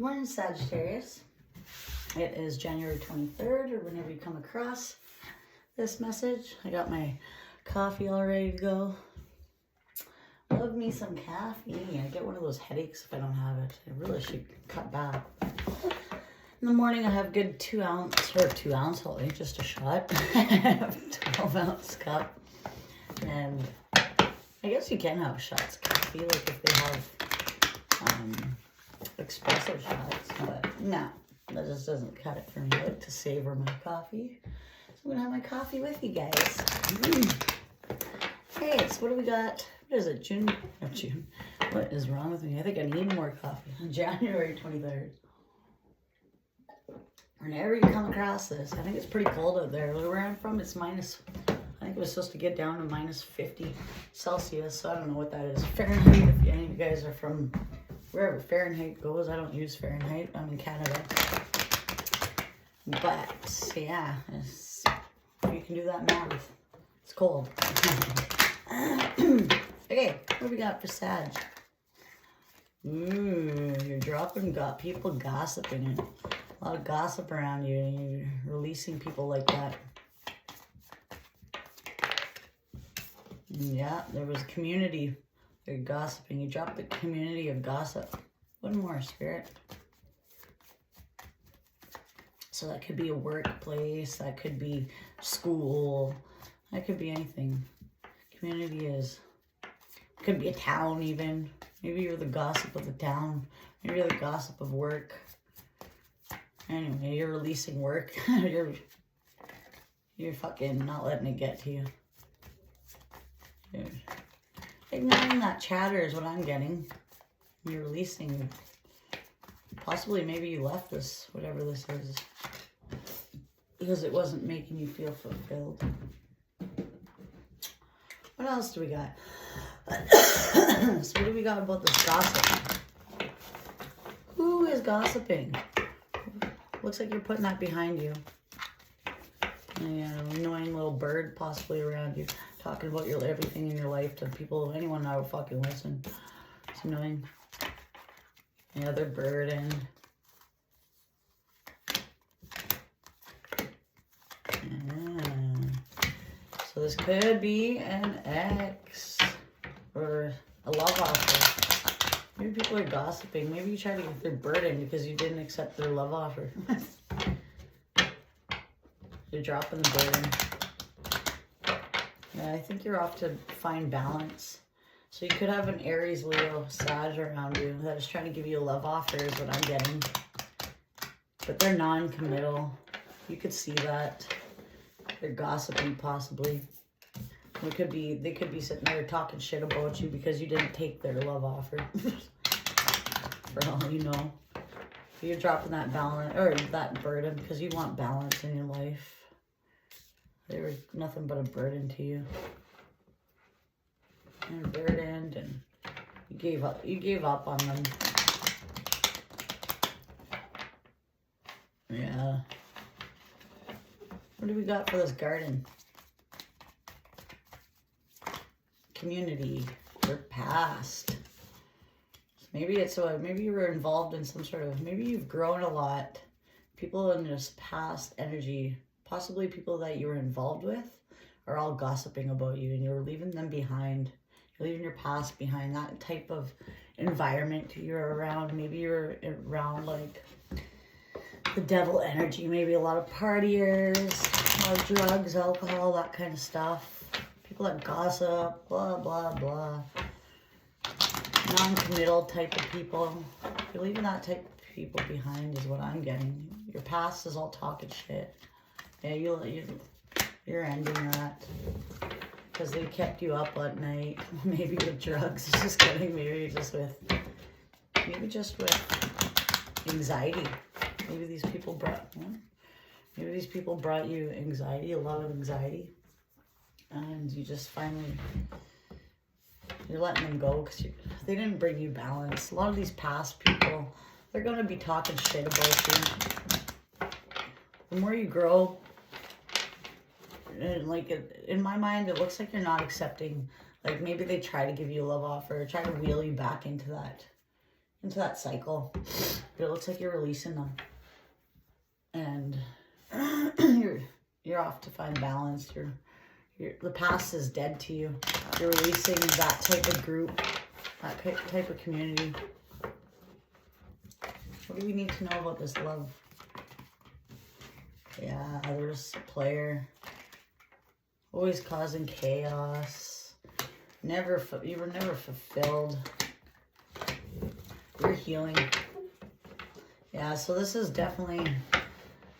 Good morning, Sagittarius. It is January 23rd, or whenever you come across this message. I got my coffee all ready to go. Love me some caffeine. I get one of those headaches if I don't have it. I really should cut back. In the morning, I have good 2 ounce, only just a shot. I have a 12 ounce cup. And I guess you can have shots of coffee, like if they have espresso shots, but no, that just doesn't cut it for me. I like to savor my coffee. So I'm gonna have my coffee with you guys. Hey, so what do we got? What is it, June? Not June. What is wrong with me? I think I need more coffee. January 23rd. Whenever you come across this, I think it's pretty cold out there. Where I'm from, it's minus, I think it was supposed to get down to minus 50 Celsius, so I don't know what that is. Fahrenheit, if any of you guys are from wherever Fahrenheit goes. I don't use Fahrenheit. I'm in Canada. But, yeah, you can do that math. It's cold. Okay, what do we got for Sag? You're dropping, got people gossiping. A lot of gossip around you, and you're releasing people like that. Yeah, there was a community. They're gossiping. You dropped the community of gossip. One more, Spirit. So that could be a workplace. That could be school. That could be anything. Community is. Could be a town even. Maybe you're the gossip of the town. Maybe you're the gossip of work. Anyway, you're releasing work. You're fucking not letting it get to you. Ignoring that chatter is what I'm getting. You're releasing. Possibly maybe you left this, whatever this is, because it wasn't making you feel fulfilled. What else do we got? So what do we got about this gossip? Who is gossiping? Looks like you're putting that behind you. An annoying little bird possibly around you, talking about everything in your life to people, anyone that will fucking listen. It's annoying. The other burden. So this could be an ex or a love offer. Maybe people are gossiping. Maybe you try to get their burden because you didn't accept their love offer. You're dropping the burden. Yeah, I think you're off to find balance. So you could have an Aries, Leo, Sag around you that is trying to give you a love offer is what I'm getting. But they're non-committal. You could see that. They're gossiping possibly. They could be sitting there talking shit about you because you didn't take their love offer. For all you know. You're dropping that balance or that burden because you want balance in your life. They were nothing but a burden to you. You're burdened and you gave up. You gave up on them. Yeah. What do we got for this garden? Community. Your past. Maybe it's maybe you were involved in some sort of, maybe you've grown a lot. People in this past energy, possibly people that you were involved with, are all gossiping about you and you're leaving them behind. You're leaving your past behind. That type of environment you're around. Maybe you're around like the devil energy. Maybe a lot of partiers, a lot of drugs, alcohol, that kind of stuff. People that gossip, blah, blah, blah. Non-committal type of people. You're leaving that type of people behind is what I'm getting. Your past is all talking shit. Yeah, you're ending that because they kept you up at night. Maybe with drugs. Just kidding. Maybe just with anxiety. Maybe these people brought you anxiety, a lot of anxiety, and you just finally. You're letting them go because they didn't bring you balance. A lot of these past people, they're going to be talking shit about you. The more you grow, and like in my mind, it looks like you're not accepting. Like maybe they try to give you a love offer, try to wheel you back into that cycle. but it looks like you're releasing them. And you're off to find balance. The past is dead to you. You're releasing that type of group, that type of community. What do we need to know about this love? Yeah, there's a player. Always causing chaos. You were never fulfilled. You're healing. Yeah, so this is definitely,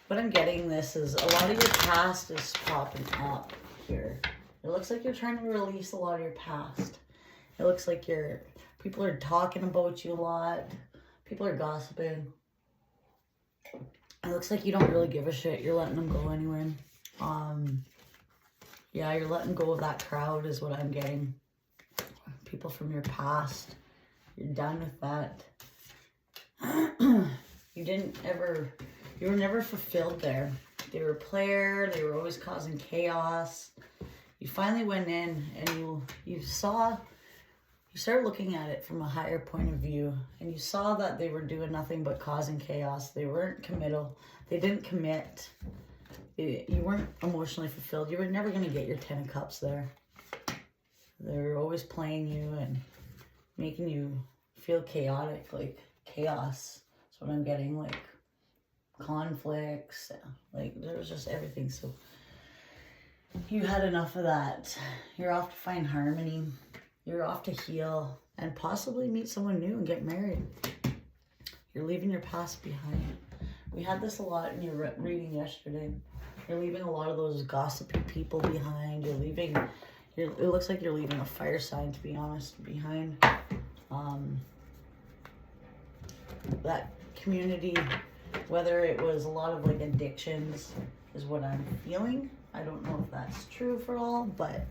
what I'm getting this is a lot of your past is popping up here. It looks like you're trying to release a lot of your past. It looks like people are talking about you a lot. People are gossiping. It looks like you don't really give a shit. You're letting them go anyway. Yeah, you're letting go of that crowd is what I'm getting. People from your past. You're done with that. You were never fulfilled there. They were a player. They were always causing chaos. You finally went in and you started looking at it from a higher point of view, and you saw that they were doing nothing but causing chaos. They weren't committal. They didn't commit. You weren't emotionally fulfilled. You were never going to get your 10 of Cups there. They were always playing you and making you feel chaotic, like chaos. That's what I'm getting, like conflicts, like there was just everything. So you had enough of that. You're off to find harmony. You're off to heal and possibly meet someone new and get married. You're leaving your past behind. We had this a lot in your reading yesterday. You're leaving a lot of those gossipy people behind. It looks like you're leaving a fire sign, to be honest, behind. That community, whether it was a lot of like addictions, is what I'm feeling. I don't know if that's true for all, but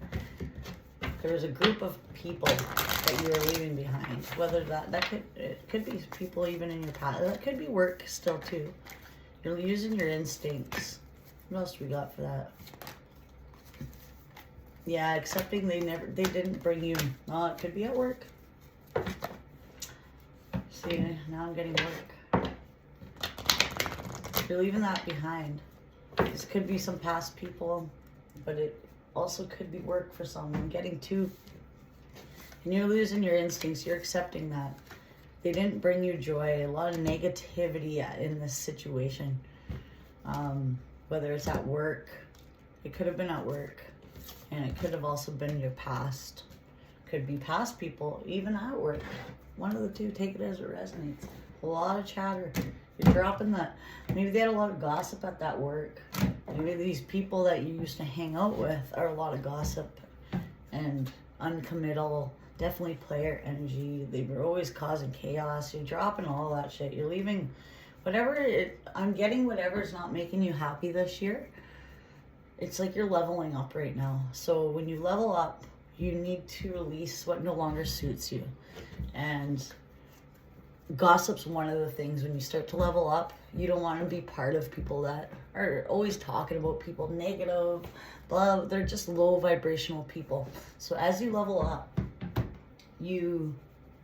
there was a group of people that you're leaving behind. Whether it could be people even in your past. That could be work still too. You're using your instincts. What else do we got for that? Yeah, accepting they didn't bring you. Oh, it could be at work. See, now I'm getting work. You're leaving that behind. This could be some past people, but it also could be work for someone. Getting two. And you're losing your instincts. You're accepting that. They didn't bring you joy. A lot of negativity in this situation. Whether it's at work. It could have been at work. And it could have also been your past. Could be past people, even at work. One of the two, take it as it resonates. A lot of chatter. You're dropping that. Maybe they had a lot of gossip at that work. Maybe these people that you used to hang out with are a lot of gossip and uncommittal. Definitely player energy. They were always causing chaos. You're dropping all that shit. You're leaving I'm getting whatever's not making you happy this year. It's like you're leveling up right now. So when you level up, you need to release what no longer suits you. And gossip's one of the things. When you start to level up, you don't want to be part of people that are always talking about people negative, blah. They're just low vibrational people. So as you level up, you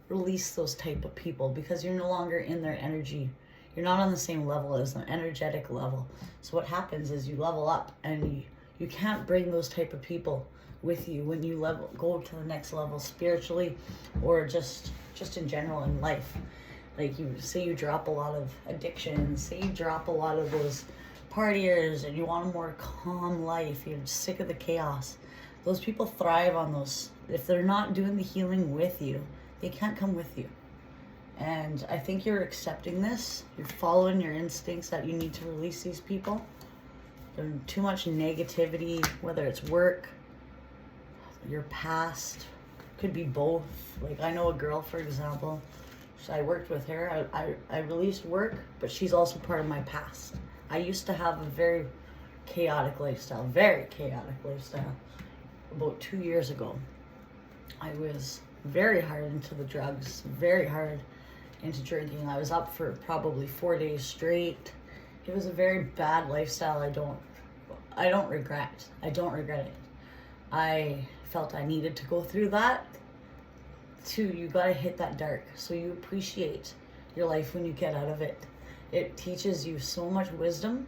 release those type of people because you're no longer in their energy. You're not on the same level as an energetic level. So what happens is you level up, and you can't bring those type of people with you when you go to the next level spiritually, or just in general in life. Like you drop a lot of addictions, say you drop a lot of those partiers, and you want a more calm life. You're sick of the chaos. Those people thrive on those. If they're not doing the healing with you, they can't come with you. And I think you're accepting this. You're following your instincts that you need to release these people. There's too much negativity, whether it's work, your past, could be both. Like I know a girl, for example, I worked with her. I released work, but she's also part of my past. I used to have a very chaotic lifestyle. About 2 years ago, I was very hard into the drugs, very hard into drinking. I was up for probably 4 days straight. It was a very bad lifestyle. I don't regret it. I felt I needed to go through that. You gotta hit that dark so you appreciate your life when you get out of it. It teaches you so much wisdom.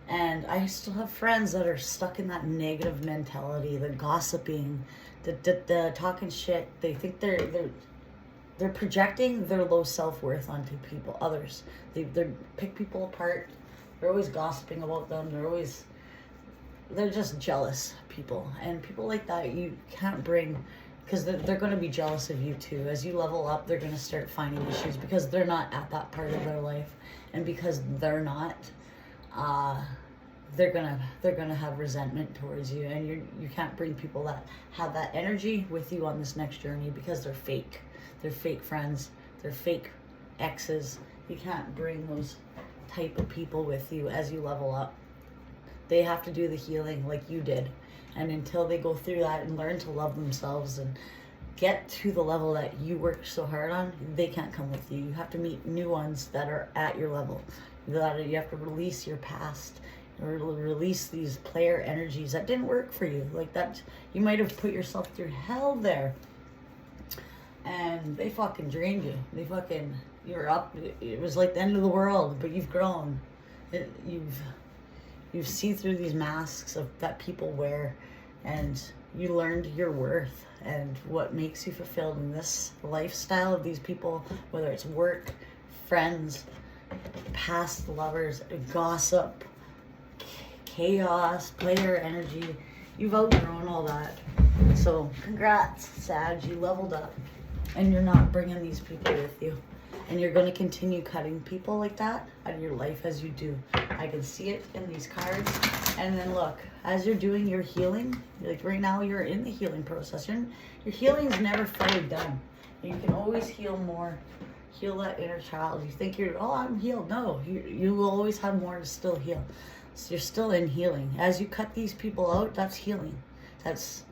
And I still have friends that are stuck in that negative mentality, the gossiping, the talking shit. They think they're projecting their low self-worth onto people, others. They pick people apart. They're always gossiping about them. They're just jealous people. And people like that you can't bring, because they're going to be jealous of you too. As you level up, they're going to start finding issues because they're not at that part of their life. And because they're not, they're gonna have resentment towards you, and you can't bring people that have that energy with you on this next journey, because they're fake. They're fake friends. They're fake exes. You can't bring those type of people with you as you level up. They have to do the healing like you did, and until they go through that and learn to love themselves and get to the level that you worked so hard on, they can't come with you. You have to meet new ones that are at your level. You have to release your past, or release these player energies that didn't work for you. Like that, you might have put yourself through hell there, and they fucking drained you. You were up. It was like the end of the world, but you've grown. You've seen through these masks that people wear, and you learned your worth and what makes you fulfilled in this lifestyle of these people, whether it's work, friends, past lovers, gossip, chaos, player energy. You've outgrown all that. So congrats, Sag, you leveled up, and you're not bringing these people with you. And you're going to continue cutting people like that out of your life as you do. I can see it in these cards. And then look, as you're doing your healing, like right now you're in the healing process. Your healing's never fully done. You can always heal more. Heal that inner child. You think I'm healed. No, you will always have more to still heal. So you're still in healing. As you cut these people out, that's healing. That's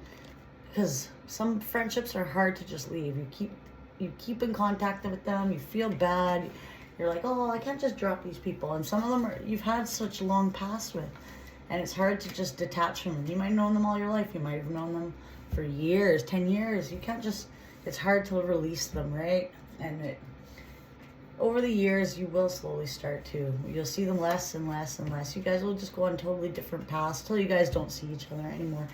because some friendships are hard to just leave. You keep in contact with them. You feel bad. You're like, oh, I can't just drop these people. And some of them you've had such long past with, and it's hard to just detach from them. You might have known them all your life. You might have known them for years, 10 years. You can't just. It's hard to release them, right? And over the years, you will slowly start to. You'll see them less and less and less. You guys will just go on totally different paths till you guys don't see each other anymore.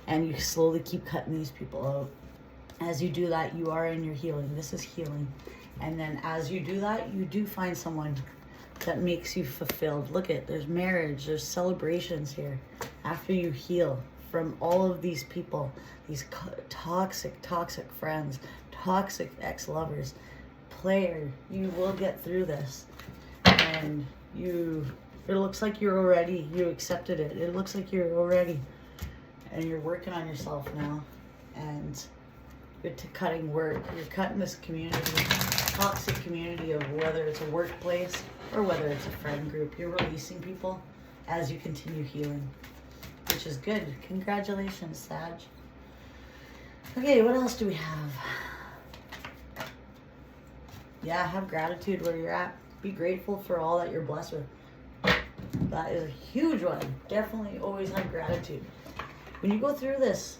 And you slowly keep cutting these people out. As you do that, you are in your healing. This is healing. And then as you do that, you do find someone that makes you fulfilled. Look at, there's marriage, there's celebrations here. After you heal from all of these people, these toxic friends, toxic ex-lovers, player, you will get through this. And it looks like you accepted it. It looks like you're already, and you're working on yourself now. And you're cutting work. You're cutting this community, toxic community of whether it's a workplace or whether it's a friend group. You're releasing people as you continue healing, which is good. Congratulations, Sag. Okay, what else do we have? Yeah, have gratitude where you're at. Be grateful for all that you're blessed with. That is a huge one. Definitely always have gratitude. When you go through this,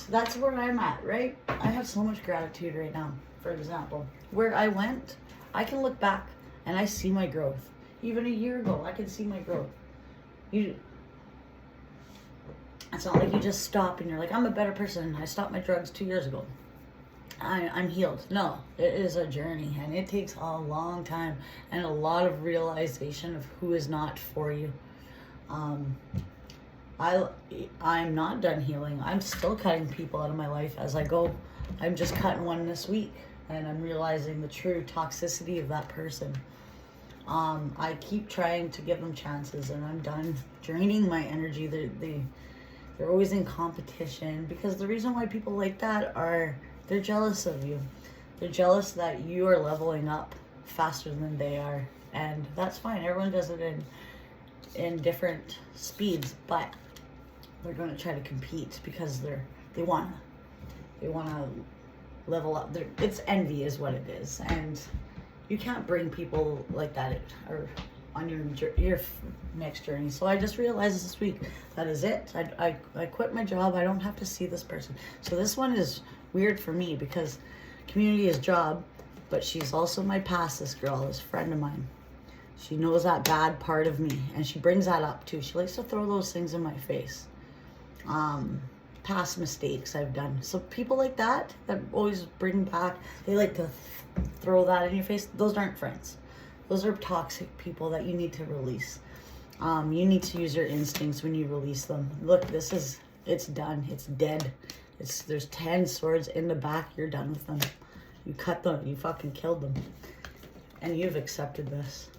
that's where I'm at, right? I have so much gratitude right now. For example, where I went, I can look back and I see my growth. Even a year ago, I can see my growth. It's not like you just stop and you're like, I'm a better person. I stopped my drugs 2 years ago. I'm healed. No, it is a journey, and it takes a long time and a lot of realization of who is not for you. I'm not done healing. I'm still cutting people out of my life as I go. I'm just cutting one this week, and I'm realizing the true toxicity of that person. I keep trying to give them chances, and I'm done draining my energy. They're always in competition, because the reason why people like that are they're jealous of you. They're jealous that you are leveling up faster than they are, and that's fine. Everyone does it in different speeds, but they're going to try to compete because they want to level up. It's envy is what it is, and you can't bring people like that or on your next journey. So I just realized this week that is it. I quit my job. I don't have to see this person. So this one is weird for me because community is job, But she's also my past, this girl, this friend of mine. She knows that bad part of me, and she brings that up too. She likes to throw those things in my face. Past mistakes I've done. So people like that always bring back, they like to throw that in your face. Those aren't friends. Those are toxic people that you need to release. You need to use your instincts when you release them. Look, it's done. It's dead. There's 10 swords in the back. You're done with them. You cut them. You fucking killed them. And you've accepted this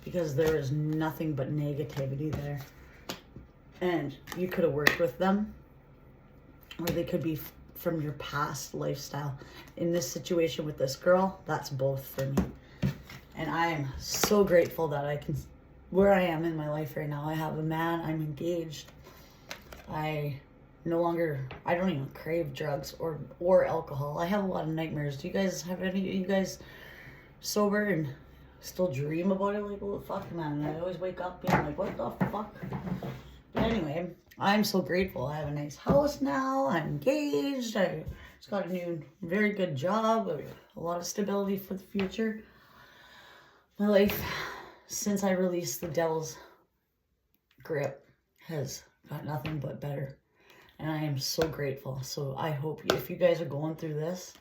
because there is nothing but negativity there. And you could have worked with them, or they could be from your past lifestyle. In this situation with this girl, that's both for me. And I am so grateful that I can, where I am in my life right now. I have a man, I'm engaged. I don't even crave drugs or alcohol. I have a lot of nightmares. Do you guys have any, you guys sober and still dream about it? Like, well, fuck, man. I always wake up being like, what the fuck? But anyway, I'm so grateful. I have a nice house now. I'm engaged. I just got a new, very good job. A lot of stability for the future. My life, since I released the devil's grip, has got nothing but better. And I am so grateful. So I hope if you guys are going through this,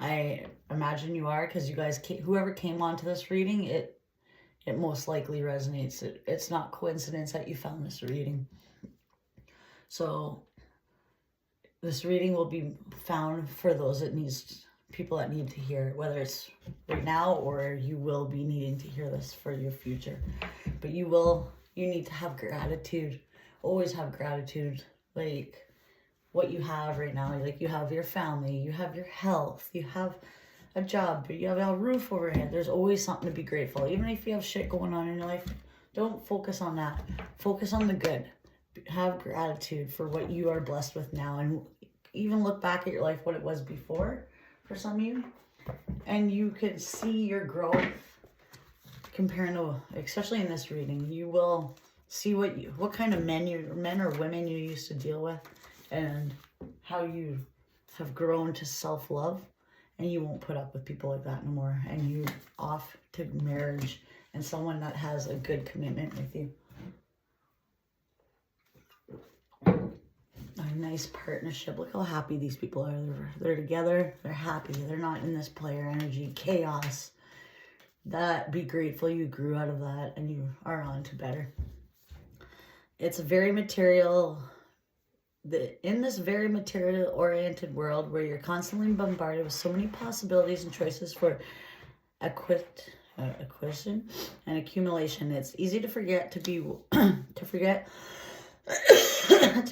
I imagine you are, because you guys, whoever came onto this reading, it most likely resonates. It's not coincidence that you found this reading. So this reading will be found for those people that need to hear it, whether it's right now or you will be needing to hear this for your future. But you need to have gratitude. Always have gratitude. Like what you have right now, like you have your family, you have your health, you have a job, you have a roof over your head. There's always something to be grateful. Even if you have shit going on in your life, don't focus on that. Focus on the good. Have gratitude for what you are blessed with now, and even look back at your life, what it was before for some of you, and you can see your growth comparing to, especially in this reading, you will see what kind of men or women you used to deal with, and how you have grown to self-love, and you won't put up with people like that no more, and you off to marriage and someone that has a good commitment with you. A nice partnership. Look how happy these people are. They're together. They're happy. They're not in this player energy chaos. Be grateful you grew out of that and you are on to better. It's a very material. In this very material-oriented world where you're constantly bombarded with so many possibilities and choices for acquisition and accumulation, it's easy to forget to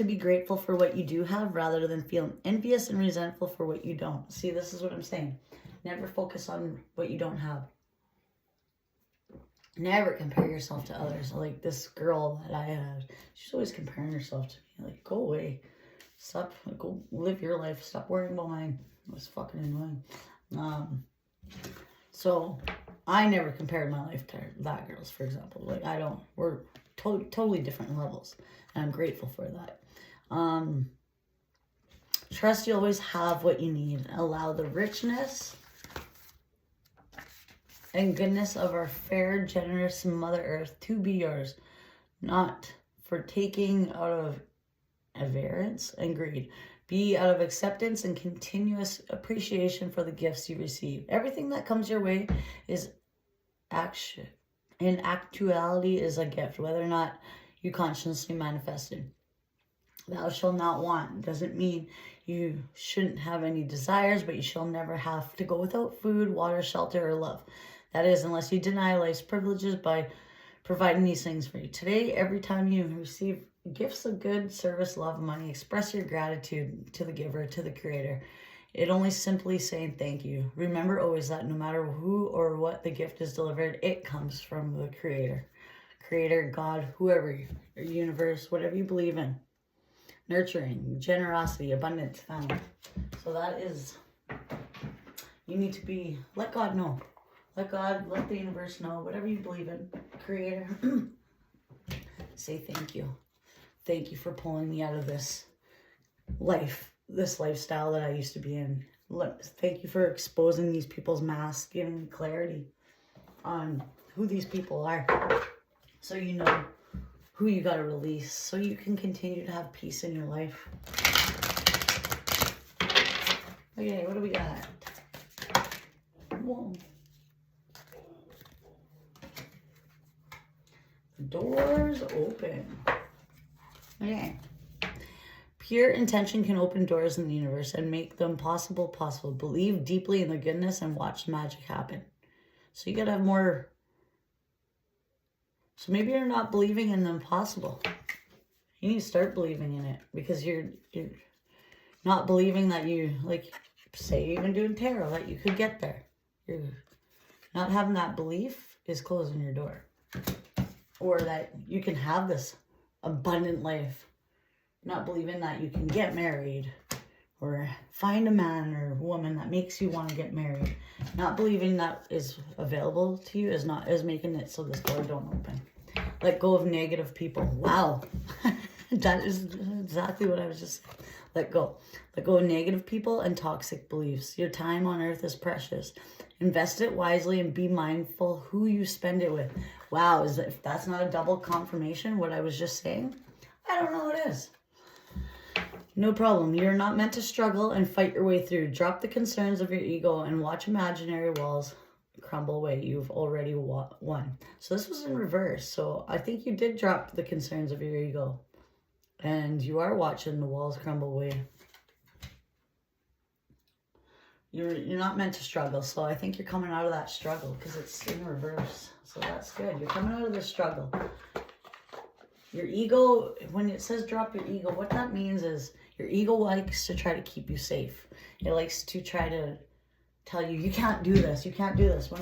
be grateful for what you do have, rather than feeling envious and resentful for what you don't. See, this is what I'm saying. Never focus on what you don't have. Never compare yourself to others. Like this girl that I had, she's always comparing herself to me. Like, go away. Stop. Go live your life. Stop worrying about mine. It was fucking annoying. So I never compared my life to that girl's, for example. Like, I don't. We're totally different levels. And I'm grateful for that. Trust you always have what you need. Allow the richness and goodness of our fair, generous Mother Earth to be yours, not for taking out of avarice and greed. Be out of acceptance and continuous appreciation for the gifts you receive. Everything that comes your way is action. In actuality is a gift, whether or not you consciously manifested. Thou shalt not want doesn't mean you shouldn't have any desires, but you shall never have to go without food, water, shelter, or love. That is, unless you deny life's privileges by providing these things for you. Today, every time you receive gifts of good, service, love, money, express your gratitude to the giver, to the creator. It only simply saying thank you. Remember always that no matter who or what the gift is delivered, it comes from the creator. Creator, God, whoever, your universe, whatever you believe in. Nurturing, generosity, abundance, family. So that is, you need to be, let God know. Let God, let the universe know, whatever you believe in, creator. Say thank you. Thank you for pulling me out of this life, this lifestyle that I used to be in. thank you for exposing these people's masks, giving me clarity on who these people are. So you know who you got to release, so you can continue to have peace in your life. Okay, what do we got? Whoa. Doors open. Okay. Pure intention can open doors in the universe and make them possible. Believe deeply in the goodness and watch magic happen. So you gotta have more. So maybe you're not believing in the impossible. You need to start believing in it, because you're not believing that you, like, say even doing tarot, that you could get there. You're not having that belief is closing your door. Or that you can have this abundant life. Not believing that you can get married or find a man or woman that makes you want to get married. Not believing that is available to you is making it so this door don't open. Let go of negative people. Wow. That is exactly what I was just saying. Let go. Let go of negative people and toxic beliefs. Your time on earth is precious. Invest it wisely and be mindful who you spend it with. Wow, if that's not a double confirmation, what I was just saying, I don't know what is. No problem. You're not meant to struggle and fight your way through. Drop the concerns of your ego and watch imaginary walls crumble away. You've already won. So this was in reverse. So I think you did drop the concerns of your ego. And you are watching the walls crumble away. You're not meant to struggle. So I think you're coming out of that struggle, because it's in reverse. So that's good. You're coming out of the struggle. Your ego, when it says drop your ego, what that means is your ego likes to try to keep you safe. It likes to try to tell you, you can't do this, you can't do this,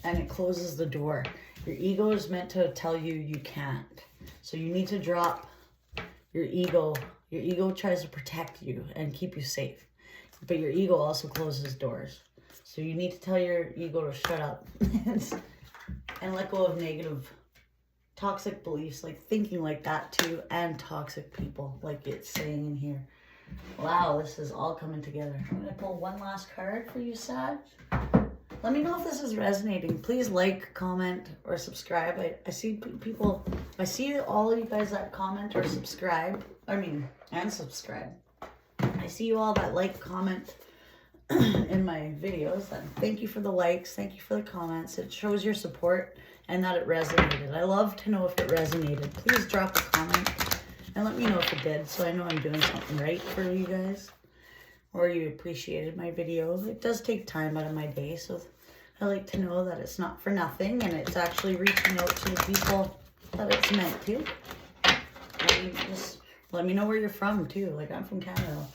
and it closes the door. Your ego is meant to tell you you can't. So you need to drop your ego. Your ego tries to protect you and keep you safe. But your ego also closes doors. So you need to tell your ego to shut up and let go of negative, toxic beliefs, like thinking like that too, and toxic people, like it's saying in here. Wow, this is all coming together. I'm going to pull one last card for you, Sag. Let me know if this is resonating. Please like, comment, or subscribe. I see people, I see all of you guys that comment or subscribe. And subscribe. I see you all that like, comment in my videos. And thank you for the likes. Thank you for the comments. It shows your support and that it resonated. I love to know if it resonated. Please drop a comment and let me know if it did, so I know I'm doing something right for you guys, or you appreciated my video. It does take time out of my day, so I like to know that it's not for nothing and it's actually reaching out to the people that it's meant to. Just let me know where you're from too. Like, I'm from Canada.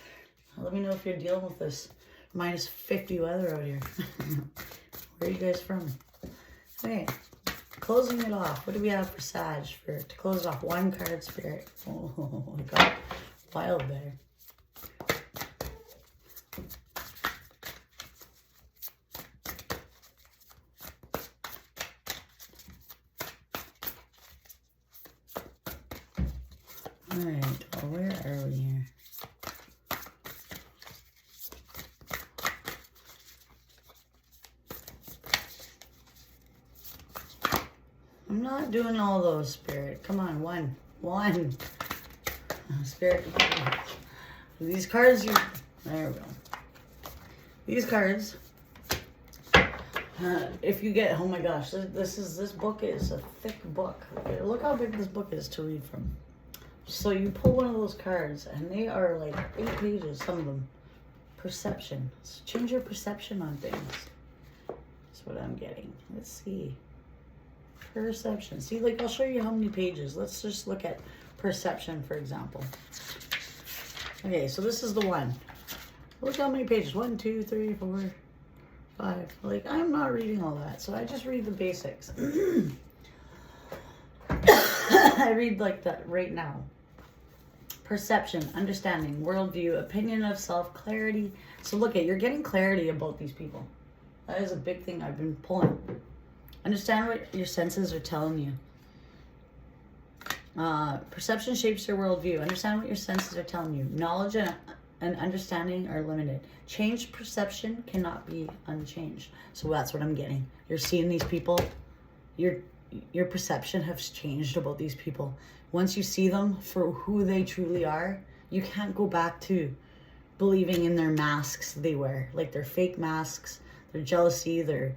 Let me know if you're dealing with this minus 50 weather out here. Where are you guys from? Okay, closing it off. What do we have for Sag to close off? One card, Spirit. Oh, it got wild there. All right, well, where are we here? I'm not doing all those, Spirit. Come on, one. Spirit. These cards, there we go. These cards, if you get, oh my gosh, this book is a thick book. Look how big this book is to read from. So you pull one of those cards, and they are like 8 pages, some of them. Perception. So change your perception on things. That's what I'm getting. Let's see. Perception. See, like, I'll show you how many pages. Let's just look at perception, for example. Okay, so this is the one. Look how many pages. 1, 2, 3, 4, 5. Like, I'm not reading all that, so I just read the basics. I read like that right now. Perception, understanding, worldview, opinion of self, clarity. So look at, you're getting clarity about these people. That is a big thing I've been pulling. Understand what your senses are telling you. Perception shapes your worldview. Understand what your senses are telling you. Knowledge and and understanding are limited. Changed perception cannot be unchanged. So that's what I'm getting. You're seeing these people, your perception has changed about these people. Once you see them for who they truly are, you can't go back to believing in their masks they wear, like their fake masks, their jealousy, their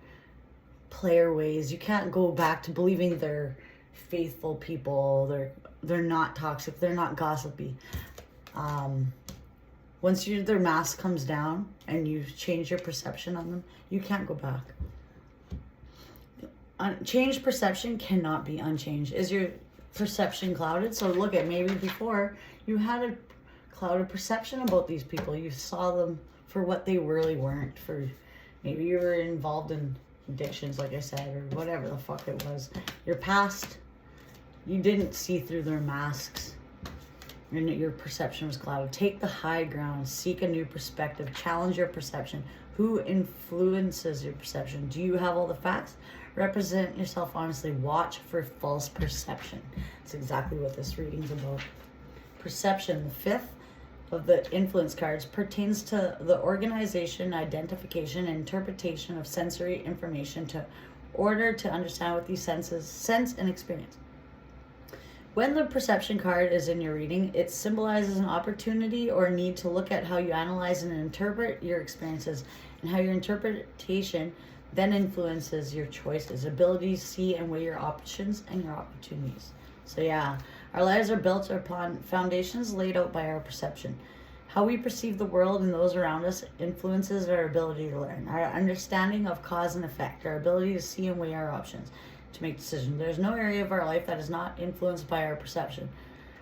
player ways. You can't go back to believing they're faithful people, they're not toxic, they're not gossipy. Once their mask comes down and you change your perception on them, you can't go back. Changed perception cannot be unchanged. Is your perception clouded? So look at, maybe before you had a clouded perception about these people. You saw them for what they really weren't. For maybe you were involved in addictions, like I said, or whatever the fuck it was. Your past, you didn't see through their masks, and your perception was clouded. Take the high ground. Seek a new perspective. Challenge your perception. Who influences your perception? Do you have all the facts? Represent yourself honestly. Watch for false perception. That's exactly what this reading's about. Perception, the fifth of the influence cards, pertains to the organization, identification, and interpretation of sensory information to order to understand what these senses sense and experience. When the perception card is in your reading, it symbolizes an opportunity or need to look at how you analyze and interpret your experiences, and how your interpretation then influences your choices, ability to see and weigh your options and your opportunities. So yeah, our lives are built upon foundations laid out by our perception. How we perceive the world and those around us influences our ability to learn, our understanding of cause and effect, our ability to see and weigh our options, to make decisions. There's no area of our life that is not influenced by our perception.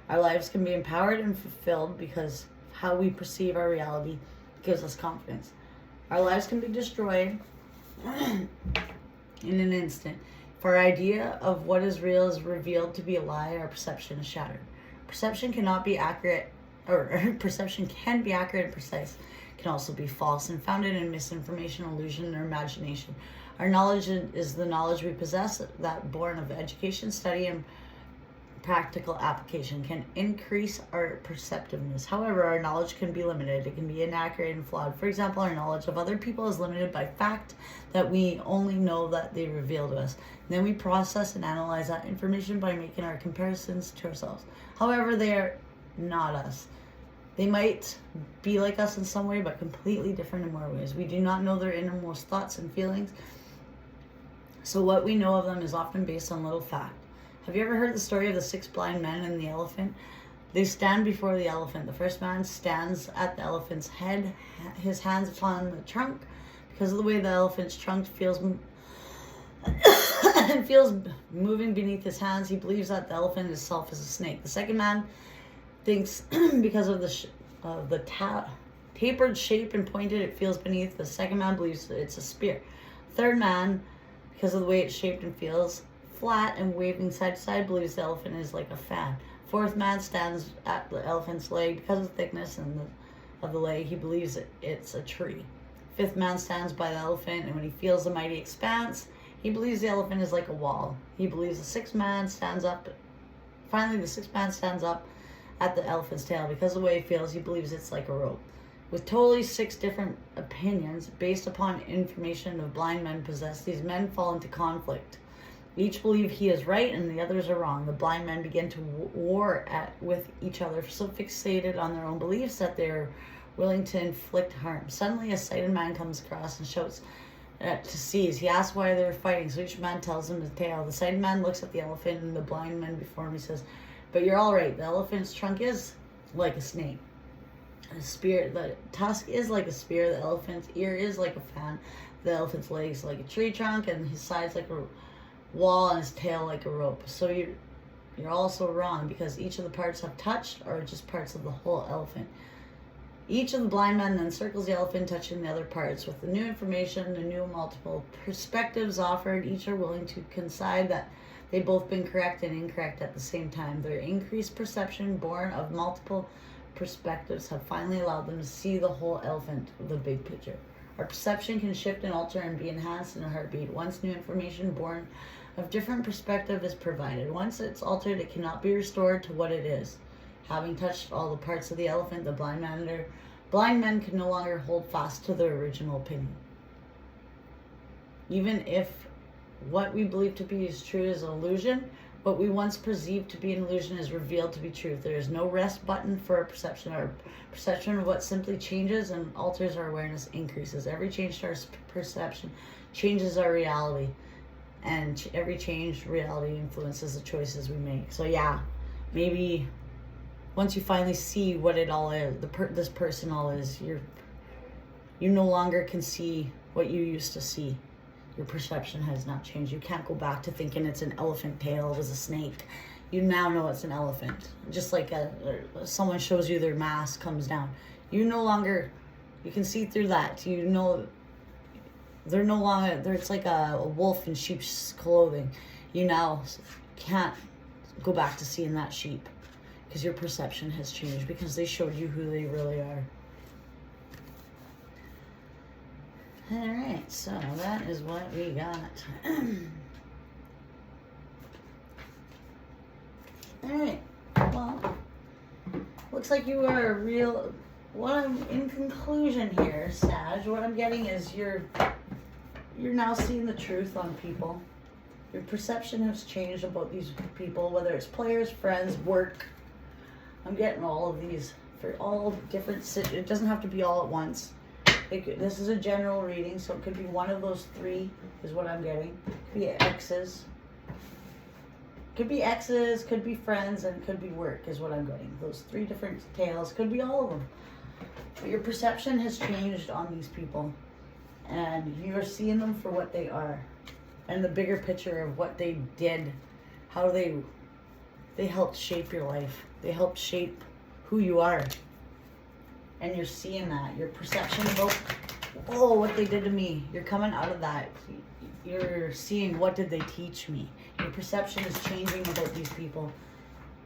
Our lives can be empowered and fulfilled because how we perceive our reality gives us confidence. Our lives can be destroyed in an instant. If our idea of what is real is revealed to be a lie, our perception is shattered. Perception cannot be accurate, or perception can be accurate and precise. It can also be false and founded in misinformation, illusion, or imagination. Our knowledge is the knowledge we possess, that born of education, study, and practical application can increase our perceptiveness. However, our knowledge can be limited. It can be inaccurate and flawed. For example, our knowledge of other people is limited by fact that we only know that they reveal to us. And then we process and analyze that information by making our comparisons to ourselves. However, they are not us. They might be like us in some way, but completely different in more ways. We do not know their innermost thoughts and feelings. So what we know of them is often based on little fact. Have you ever heard the story of the 6 blind men and the elephant? They stand before the elephant. The first man stands at the elephant's head, his hands upon the trunk. Because of the way the elephant's trunk feels moving beneath his hands, he believes that the elephant itself is a snake. The second man thinks because of the tapered shape and pointed it feels beneath, the second man believes that it's a spear. Third man, because of the way it's shaped and feels flat and waving side to side, believes the elephant is like a fan. Fourth man stands at the elephant's leg. Because of the thickness of the leg, he believes it's a tree. Fifth man stands by the elephant, and when he feels the mighty expanse, he believes the elephant is like a wall. He believes the sixth man stands up. Finally, the sixth man stands up at the elephant's tail. Because of the way he feels, he believes it's like a rope. With totally 6 different opinions based upon information the blind men possess, these men fall into conflict. Each believe he is right and the others are wrong. The blind men begin to war with each other, so fixated on their own beliefs that they're willing to inflict harm. Suddenly, a sighted man comes across and shouts to seize. He asks why they're fighting, so each man tells him his tale. The sighted man looks at the elephant and the blind man before him. He says, "But you're all right. The elephant's trunk is like a snake. The tusk is like a spear. The elephant's ear is like a fan. The elephant's legs like a tree trunk, and his sides like a wall, and his tail like a rope. So you're also wrong, because each of the parts have touched are just parts of the whole elephant." Each of the blind men then circles the elephant, touching the other parts. With the new information, the new multiple perspectives offered, each are willing to concede that they've both been correct and incorrect at the same time. Their increased perception, born of multiple perspectives, have finally allowed them to see the whole elephant, the big picture. Our perception can shift and alter and be enhanced in a heartbeat. Once new information born of different perspective is provided, once it's altered, it cannot be restored to what it is. Having touched all the parts of the elephant, the blind man Blind men can no longer hold fast to their original opinion. Even if what we believe to be is true is an illusion, what we once perceived to be an illusion is revealed to be truth. There is no rest button for our perception. Our perception of what simply changes and alters our awareness increases. Every change to our perception changes our reality. And every changed reality influences the choices we make. So yeah, maybe once you finally see what it all is, this person all is, you no longer can see what you used to see. Your perception has not changed. You can't go back to thinking it's an elephant tail, it was a snake. You now know it's an elephant. Just like someone shows you their mask comes down. You no longer, you can see through that. You know, they're no longer, it's like a wolf in sheep's clothing. You now can't go back to seeing that sheep because your perception has changed, because they showed you who they really are. All right, so that is what we got. All right, well, looks like you are a real, in conclusion here, Sag, what I'm getting is you're now seeing the truth on people. Your perception has changed about these people, whether it's players, friends, work. I'm getting all of these for all different, it doesn't have to be all at once. This is a general reading, so it could be one of those three is what I'm getting. It could be exes. Could be exes, could be friends, and could be work is what I'm getting. Those three different tales, could be all of them. But your perception has changed on these people. And you're seeing them for what they are. And the bigger picture of what they did, how they helped shape your life. They helped shape who you are. And you're seeing that. Your perception about, oh, what they did to me. You're coming out of that. You're seeing, what did they teach me? Your perception is changing about these people,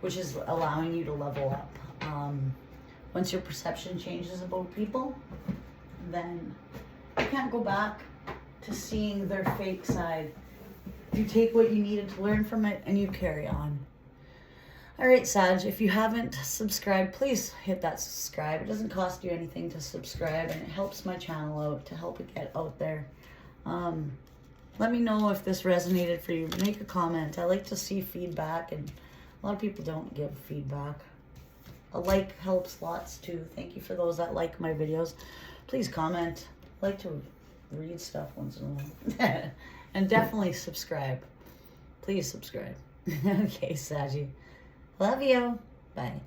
which is allowing you to level up. Once your perception changes about people, then you can't go back to seeing their fake side. You take what you needed to learn from it and you carry on. All right, Sag, if you haven't subscribed, please hit that subscribe. It doesn't cost you anything to subscribe, and it helps my channel out to help it get out there. Let me know if this resonated for you. Make a comment. I like to see feedback, and a lot of people don't give feedback. A like helps lots too. Thank you for those that like my videos. Please comment. I like to read stuff once in a while. And definitely subscribe. Please subscribe. Okay, Saggy. Love you. Bye.